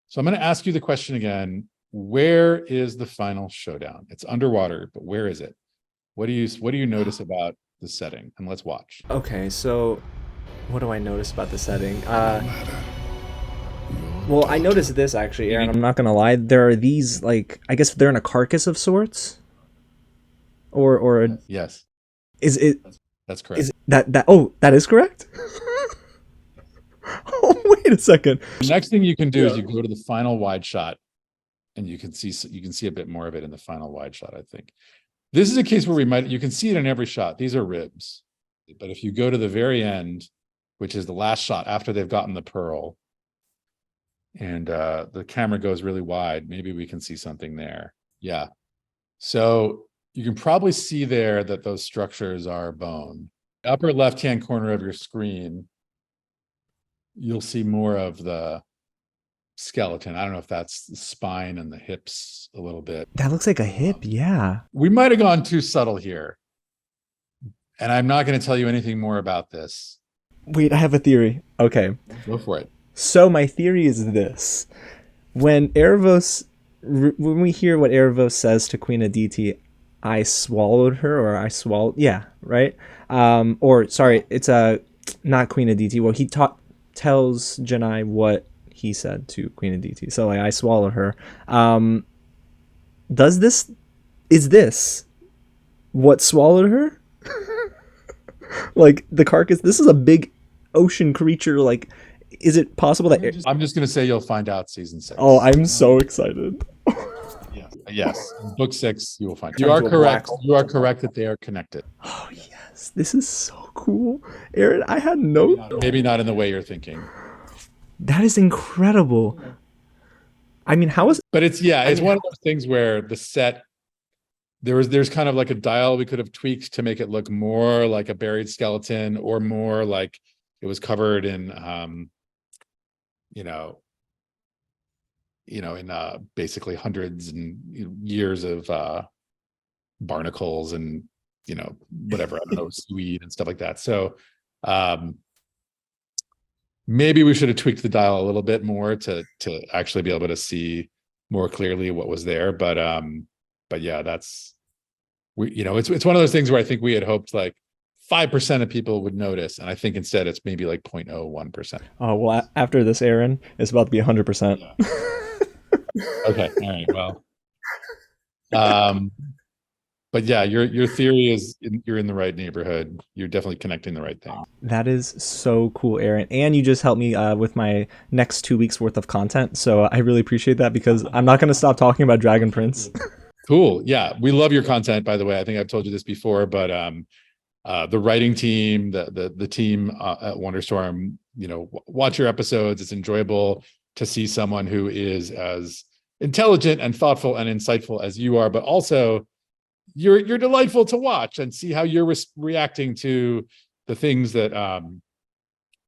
S1: So I'm going to ask you the question again. Where is the final showdown? It's underwater, but where is it? What do you notice about the setting? And let's watch.
S2: Okay, so what do I notice about the setting? Well, I noticed this actually, Aaron. I'm not gonna lie. There are these, like, I guess they're in a carcass of sorts, or
S1: yes.
S2: Is it?
S1: That's correct.
S2: Is that? Oh, that is correct. Oh, wait a second.
S1: The next thing you can do is you go to the final wide shot, and you can see a bit more of it in the final wide shot. I think this is a case where you can see it in every shot. These are ribs, but if you go to the very end, which is the last shot after they've gotten the pearl, and the camera goes really wide, maybe we can see something there. Yeah. So you can probably see there that those structures are bone. Upper left-hand corner of your screen, you'll see more of the skeleton. I don't know if that's the spine and the hips a little bit.
S2: That looks like a hip, yeah.
S1: We might have gone too subtle here, and I'm not going to tell you anything more about this.
S2: Wait, I have a theory. Okay.
S1: Go for it.
S2: So my theory is this. When we hear what Aaravos says to Queen Aditi, I swallowed her, or I swallowed, yeah, right. Or sorry, it's not Queen of DT. Well, he tells Janai what he said to Queen of DT. So like I swallowed her. Does this is this what swallowed her? Like the carcass, this is a big ocean creature. Like, is it possible that
S1: I'm just gonna say you'll find out season 6.
S2: oh, I'm so excited.
S1: Yes. In book 6, you will find.
S2: Turn
S1: You are
S2: to a black
S1: correct.
S2: hole.
S1: You are correct that they are connected.
S2: Oh yes, this is so cool, Aaron. I had no.
S1: Maybe not in the way you're thinking.
S2: That is incredible. I mean, how is?
S1: But it's one of those things where the set there's kind of like a dial we could have tweaked to make it look more like a buried skeleton or more like it was covered in in basically hundreds and years of barnacles and whatever, I don't know, seaweed and stuff like that. So maybe we should have tweaked the dial a little bit more to actually be able to see more clearly what was there. But yeah, it's one of those things where I think we had hoped like 5% of people would notice, and I think instead it's maybe like 0.01%.
S2: Oh well, after this, Aaron, it's about to be 100%.
S1: Yeah. Okay, all right, well, but yeah, your theory is you're in the right neighborhood. You're definitely connecting the right thing.
S2: That is so cool, Aaron. And you just helped me with my next 2 weeks worth of content. So I really appreciate that because I'm not going to stop talking about Dragon Prince.
S1: Cool. Yeah, we love your content, by the way. I think I've told you this before, but the writing team, the team at Wonderstorm, watch your episodes. It's enjoyable to see someone who is as intelligent and thoughtful and insightful as you are, but also you're delightful to watch and see how you're reacting to the things that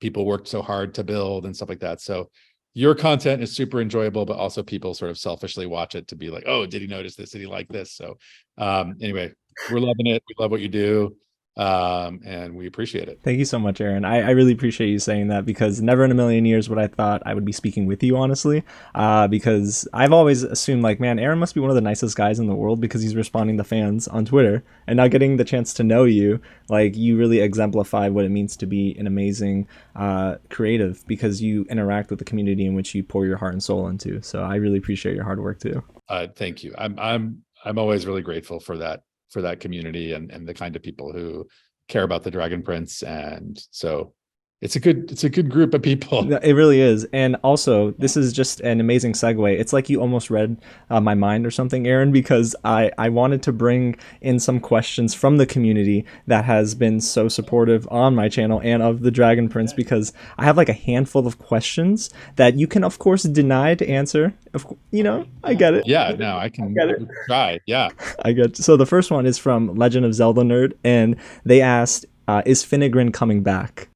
S1: people worked so hard to build and stuff like that. So your content is super enjoyable, but also people sort of selfishly watch it to be like, oh, did he notice this? Did he like this? So anyway, we're loving it. We love what you do. And we appreciate it.
S2: Thank you so much, Aaron. I really appreciate you saying that because never in a million years would I thought I would be speaking with you, honestly, because I've always assumed like, man, Aaron must be one of the nicest guys in the world because he's responding to fans on Twitter. And now getting the chance to know you, like you really exemplify what it means to be an amazing creative because you interact with the community in which you pour your heart and soul into. So I really appreciate your hard work too.
S1: Thank you. I'm always really grateful for that community and the kind of people who care about the Dragon Prince. And so it's a good group of people.
S2: It really is. And also, this is just an amazing segue. It's like you almost read my mind or something, Aaron, because I wanted to bring in some questions from the community that has been so supportive on my channel and of the Dragon Prince, because I have like a handful of questions that you can, of course, deny to answer. I get it.
S1: Yeah, no, I can try. Yeah.
S2: I get it. So the first one is from Legend of Zelda Nerd, and they asked, is Finnegrin coming back?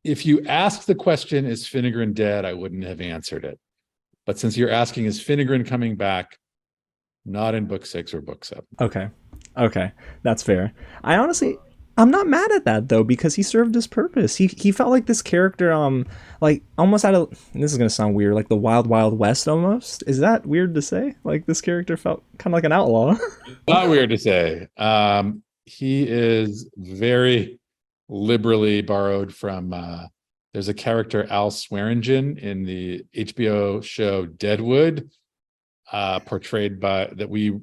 S1: If you asked the question, is Finnegrin dead, I wouldn't have answered it. But since you're asking, is Finnegrin coming back, not in book 6 or book 7.
S2: Okay, that's fair. I'm not mad at that though, because he served his purpose. He felt like this character, like almost out of, this is gonna sound weird, like the Wild Wild West almost. Is that weird to say? Like this character felt kind of like an outlaw.
S1: Not weird to say. He is very liberally borrowed from there's a character Al Swearingen in the HBO show Deadwood, portrayed by that we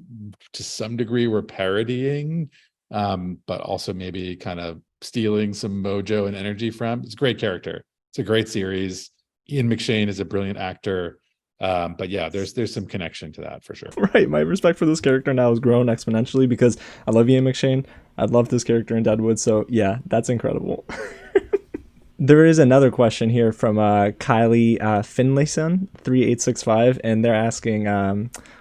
S1: to some degree were parodying, but also maybe kind of stealing some mojo and energy from. It's a great character. It's a great series. Ian McShane is a brilliant actor. But yeah, there's some connection to that for sure.
S2: Right. My respect for this character now has grown exponentially because I love Ian McShane. I love this character in Deadwood. So yeah, that's incredible. There is another question here from Kylie Finlayson 3865, and they're asking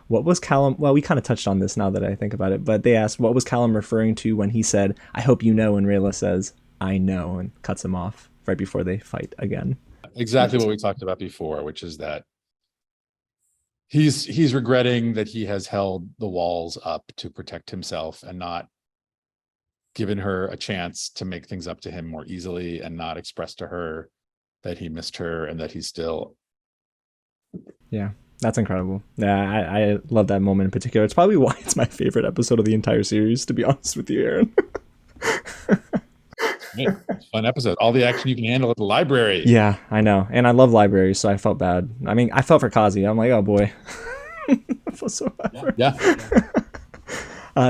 S2: what was Callum, well, we kind of touched on this now that I think about it, but they asked what was Callum referring to when he said, I hope you know, and Rayla says, I know, and cuts him off right before they fight again.
S1: Exactly what we talked about before, which is that he's regretting that he has held the walls up to protect himself and not given her a chance to make things up to him more easily, and not express to her that he missed her and that he's still.
S2: Yeah. That's incredible. Yeah, I love that moment in particular. It's probably why it's my favorite episode of the entire series, to be honest with you, Aaron.
S1: Yeah, it's a fun episode. All the action you can handle at the library.
S2: Yeah, I know. And I love libraries, so I felt bad. I mean, I felt for Kazi. I'm like, oh boy. I feel so bad for
S1: Yeah.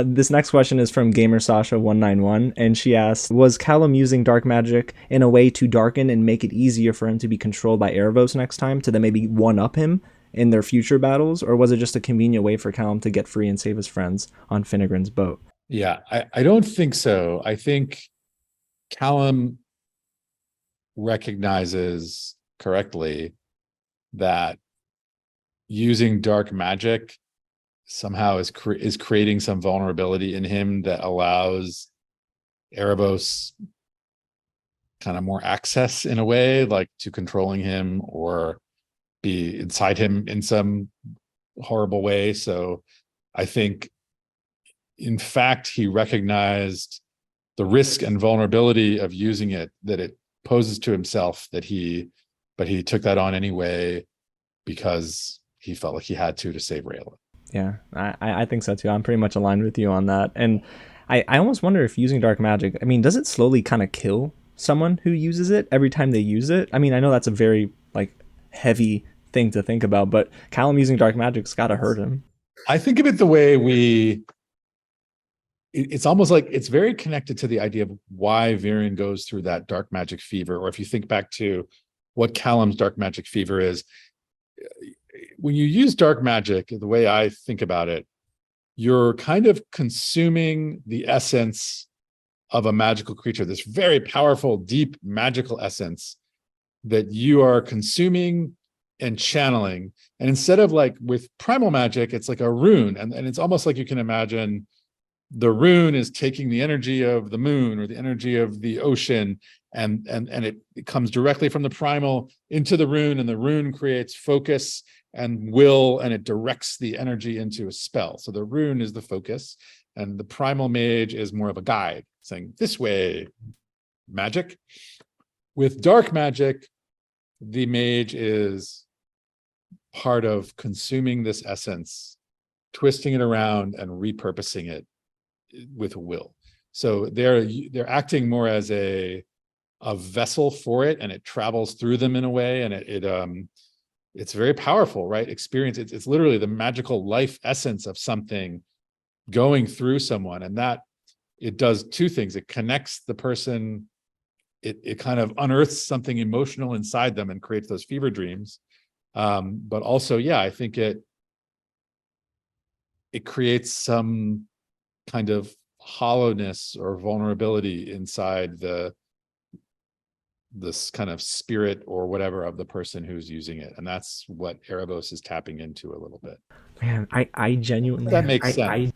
S2: This next question is from Gamer Sasha 191, and she asks, was Callum using dark magic in a way to darken and make it easier for him to be controlled by Aaravos next time to then maybe one-up him in their future battles, or was it just a convenient way for Callum to get free and save his friends on Finnegran's boat?
S1: Yeah, I don't think so. I think Callum recognizes correctly that using dark magic somehow is creating some vulnerability in him that allows Aaravos kind of more access in a way, like to controlling him or be inside him in some horrible way. So I think, in fact, he recognized the risk and vulnerability of using it, that it poses to himself, but he took that on anyway because he felt like he had to save Rayllum.
S2: Yeah, I think so too. I'm pretty much aligned with you on that. And I almost wonder if using dark magic, I mean, does it slowly kind of kill someone who uses it every time they use it? I mean, I know that's a very like heavy thing to think about, but Callum using dark magic's got to hurt him.
S1: I think of it the way it's almost like it's very connected to the idea of why Viren goes through that dark magic fever. Or if you think back to what Callum's dark magic fever is, when you use dark magic, the way I think about it, you're kind of consuming the essence of a magical creature, this very powerful, deep magical essence that you are consuming and channeling. And instead of like with primal magic, it's like a rune. And it's almost like you can imagine the rune is taking the energy of the moon or the energy of the ocean, and it comes directly from the primal into the rune, and the rune creates focus and will, and it directs the energy into a spell. So the rune is the focus, and the primal mage is more of a guide saying, this way, magic. With dark magic, the mage is part of consuming this essence, twisting it around and repurposing it with a will. So they're acting more as a vessel for it, and it travels through them in a way, and it's very powerful, right? Experience. It's literally the magical life essence of something going through someone, and that it does two things. It connects the person. It kind of unearths something emotional inside them and creates those fever dreams. But also, yeah, I think it creates some kind of hollowness or vulnerability inside this kind of spirit or whatever of the person who's using it, and that's what Aaravos is tapping into a little bit.
S2: Man, I genuinely,
S1: that makes sense.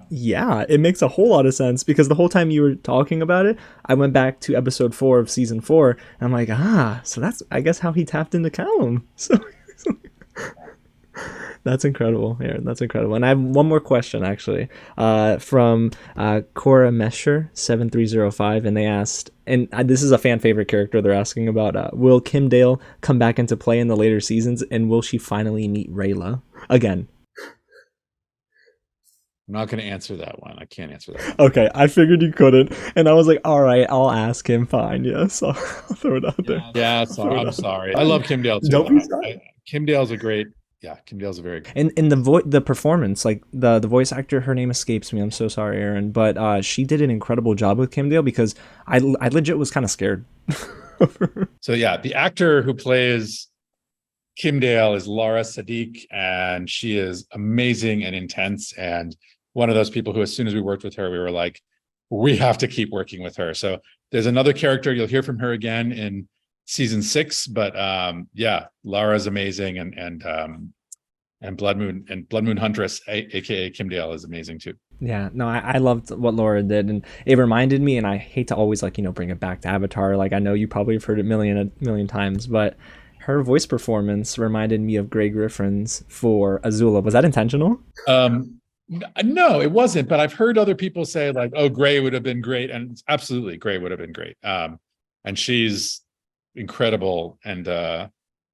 S2: Yeah, it makes a whole lot of sense, because the whole time you were talking about it, I went back to episode 4 of season 4, and I'm like, so that's, I guess, how he tapped into Callum. So that's incredible, Aaron. That's incredible. And I have one more question, actually, from Cora Mesher 7305, and they asked, and this is a fan favorite character. They're asking about, will Kim Dale come back into play in the later seasons, and will she finally meet Rayla again?
S1: I'm not going to answer that one. I can't answer that
S2: one. Okay, I figured you couldn't, and I was like, all right, I'll ask him. Fine, yeah. So I'll throw it out there.
S1: Yeah, I'm sorry. I love Kim Dale too.
S2: Don't be sorry.
S1: Kim Dale's a great. Yeah, Kim Dale's a very good.
S2: And the performance, like the voice actor, her name escapes me. I'm so sorry, Aaron, but she did an incredible job with Kim Dale, because I legit was kind of scared.
S1: So yeah, the actor who plays Kim Dale is Laura Sadiq, and she is amazing and intense, and one of those people who, as soon as we worked with her, we were like, we have to keep working with her. So there's another character, you'll hear from her again in season 6, but yeah, Lara's amazing, and Blood Moon Huntress, aka Kim Dale, is amazing too.
S2: Yeah, no, I loved what Laura did, and it reminded me, and I hate to always bring it back to Avatar. Like, I know you probably have heard it a million times, but her voice performance reminded me of Grey Griffin's for Azula. Was that intentional?
S1: No, it wasn't, but I've heard other people say like, oh, Grey would have been great, and absolutely Grey would have been great. And she's incredible, and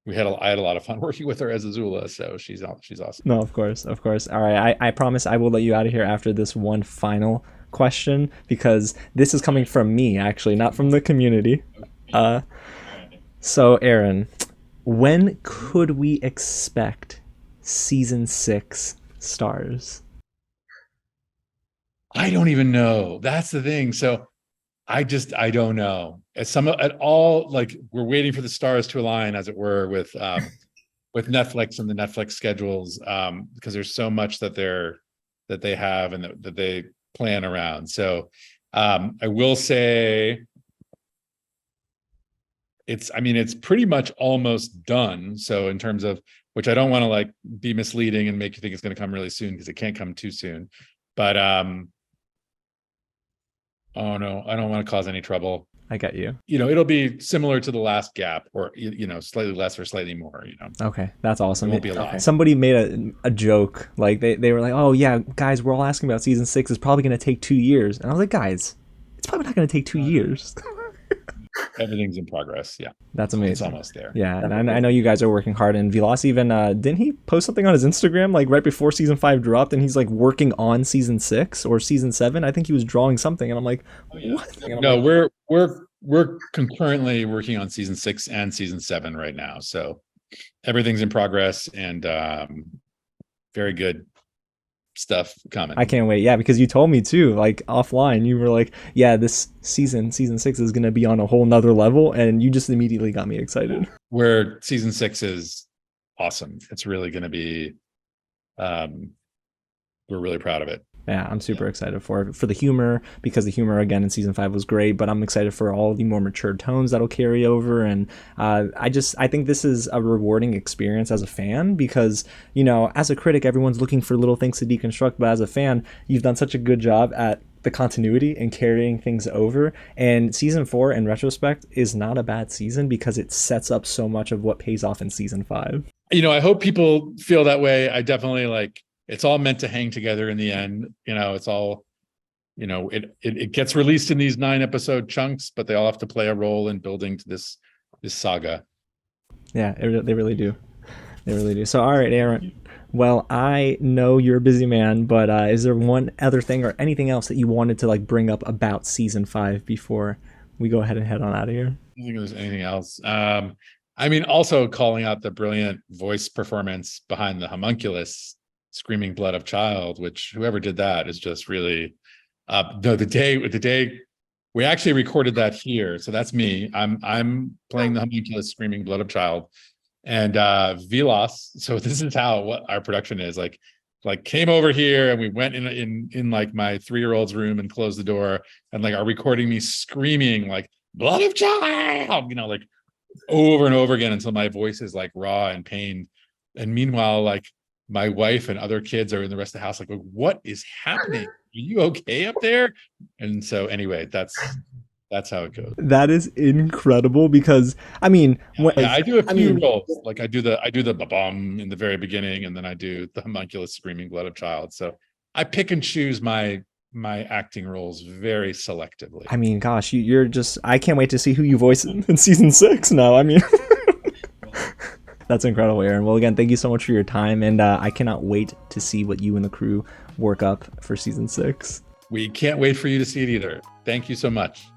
S1: I had a lot of fun working with her as Azula, so she's awesome.
S2: No, of course, of course. All right, I promise I will let you out of here after this one final question, because this is coming from me, actually, not from the community. So Aaron, when could we expect season 6 stars?
S1: I don't even know. That's the thing. So I don't know. At all, like, we're waiting for the stars to align, as it were, with Netflix and the Netflix schedules, because there's so much that they have and that they plan around. So I will say it's pretty much almost done. So in terms of, which I don't want to like be misleading and make you think it's going to come really soon, because it can't come too soon. But oh no, I don't want to cause any trouble.
S2: I get you.
S1: It'll be similar to the last gap, or slightly less or slightly more.
S2: Okay, that's awesome.
S1: It won't be a lot.
S2: Somebody made a joke, like they were like, "Oh yeah, guys, we're all asking about season 6. It's probably going to take 2 years," and I was like, "Guys, it's probably not going to take 2 years."
S1: Everything's in progress. Yeah,
S2: that's amazing.
S1: It's almost there.
S2: Yeah, and I know you guys are working hard. And Vilas even didn't he post something on his Instagram like right before season 5 dropped, and he's like working on season 6 or season 7. I think he was drawing something, and I'm like, what?
S1: No, we're concurrently working on season 6 and season 7 right now. So everything's in progress, and very good stuff coming.
S2: I can't wait. Yeah, because you told me too, like offline, you were like, yeah, this season 6 is going to be on a whole nother level, and you just immediately got me excited.
S1: Where season 6 is awesome. It's really going to be, we're really proud of it.
S2: Yeah, I'm super excited for the humor, because the humor again in season 5 was great, but I'm excited for all the more mature tones that'll carry over. And I think this is a rewarding experience as a fan, because as a critic, everyone's looking for little things to deconstruct, but as a fan, you've done such a good job at the continuity and carrying things over. And season 4, in retrospect, is not a bad season, because it sets up so much of what pays off in season 5.
S1: I hope people feel that way. I definitely it's all meant to hang together in the end. It's all, it gets released in these 9-episode chunks, but they all have to play a role in building to this saga.
S2: Yeah, they really do. They really do. So, all right, Aaron. Well, I know you're a busy man, but is there one other thing or anything else that you wanted to bring up about season 5 before we go ahead and head on out of here?
S1: I don't think there's anything else. Also calling out the brilliant voice performance behind the homunculus screaming blood of child, which whoever did that is just really the day we actually recorded that here. So that's me. I'm playing the homunculus screaming blood of child, and Vilas. So this is what our production is like came over here, and we went in like my 3-year-old's room and closed the door, and are recording me screaming like blood of child, over and over again until my voice is raw and pained. And meanwhile, my wife and other kids are in the rest of the house what is happening? Are you okay up there? And so anyway, that's how it goes.
S2: That is incredible, because I do
S1: a few roles. I do the ba-bum in the very beginning, and then I do the homunculus screaming blood of child. So I pick and choose my acting roles very selectively.
S2: Gosh, you're just, I can't wait to see who you voice in season 6 now. That's incredible, Aaron. Well, again, thank you so much for your time, and I cannot wait to see what you and the crew work up for season 6.
S1: We can't wait for you to see it either. Thank you so much.